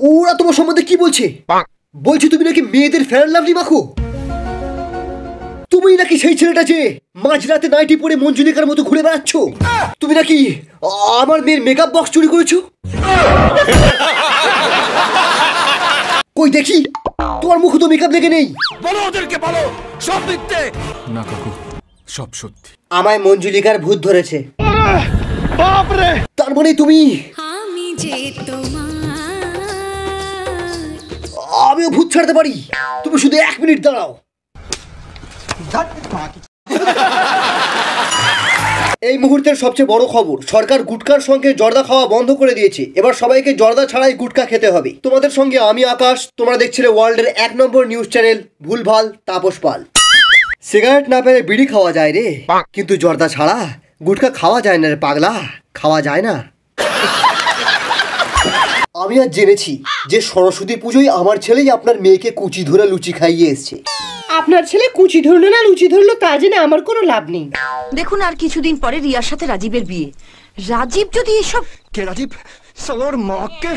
ওরা তোমার সম্বন্ধে কি বলছে? বলছে তুমি নাকি মেয়েদের ফেয়ার অ্যান্ড লাভলি মাখো। তুমি নাকি সেই ছেলেটা যে মাঝরাতে নাইটি পরে মঞ্জুলিকার মতো ঘুরে বেড়াচ্ছ। তুমি নাকি আমার মেয়ের মেকআপ বক্স চুরি করেছো। কই দেখি, তোমার মুখে তো মেকআপ লেগে নেই। বলো ওদেরকে, বলো সব মিথ্যে। না কাকু, সব সত্যি। আমায় মঞ্জুলিকার ভূত ধরেছে। বাপ রে! তার মানে তুমি? আমিও ভূত ছাড়তে পারি। তুমি শুধু 1 মিনিট দাঁড়াও। এই মুহূর্তের সবচেয়ে বড় খবর, সরকার গুটকার সঙ্গে জর্দা খাওয়া বন্ধ করে দিয়েছে। এবার সবাইকে জর্দা ছাড়াই গুটকা খেতে হবে। তোমাদের সঙ্গে আমি আকাশ, তোমরা দেখছিলে ওয়ার্ল্ডের 1 নম্বর নিউজ চ্যানেল ভুলভাল তাপস পাল। সিগারেট না পেলে বিড়ি খাওয়া যায় রে, কিন্তু জর্দা ছাড়া গুটকা খাওয়া যায় না রে পাগলা, খাওয়া যায় না। আমি আজ জেনেছি যে সরস্বতী পুজোয় আমার ছেলেই আপনার মেয়েকে কুচি ধরে লুচি খাইয়ে এসছে। আপনার ছেলে কুচি ধরলো না লুচি ধরলো তা জেনে আমার কোনো লাভ নেই। দেখুন আর কিছুদিন পরে রিয়ার সাথে রাজীবের বিয়ে। রাজীব যদি এসব... কে রাজীব? সালোর মাকে।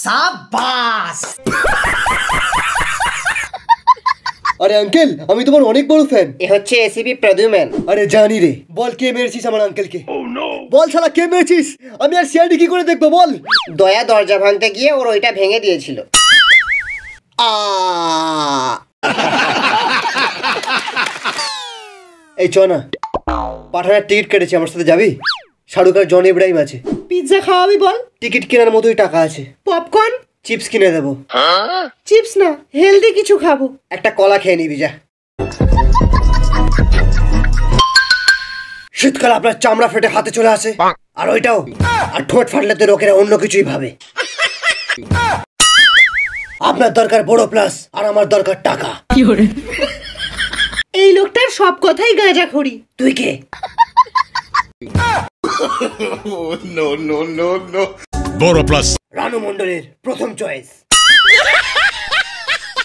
সাবাস! আরে আঙ্কেল, আমি তোমার অনেক বড় ফ্যান। এ হচ্ছে এসিপি প্রদ্যুম্ন। আরে জানি রে, বল কে মেরেছিস আমার আঙ্কেলকে? বল শালা কে মেরেছিস? আমি আর সিআইডি কি করে দেখবো বল? দয়া দরজা ভাঙতে গিয়ে ওর ওইটা ভেঙে দিয়েছিল। এই চ না, পাঠানোর টিকিট কেটেছি, আমার সাথে যাবি? শাহরুখ আর জন ইব্রাহিম আছে। পিৎজা খাওয়াবি বল? টিকিট কেনার মতোই টাকা আছে। পপকর্ন? চিপস কিনে দেবো। চিপস না, হেলদি কিছু খাবো। একটা কলা খেয়ে নিবি যা। শীতকাল আপনার চামড়া ফেটে হাতে চলে আসে, আর ওইটাও। আর ঠোঁট ফাটলে তো লোকেরা অন্য কিছুই ভাবে। আপনার দরকার বড় প্লাস, আর আমার দরকার টাকা। এই লোকটার সব কথাই গাঁজাখড়ি। তুই কে? বড় প্লাস রানু মণ্ডলের প্রথম চয়েস।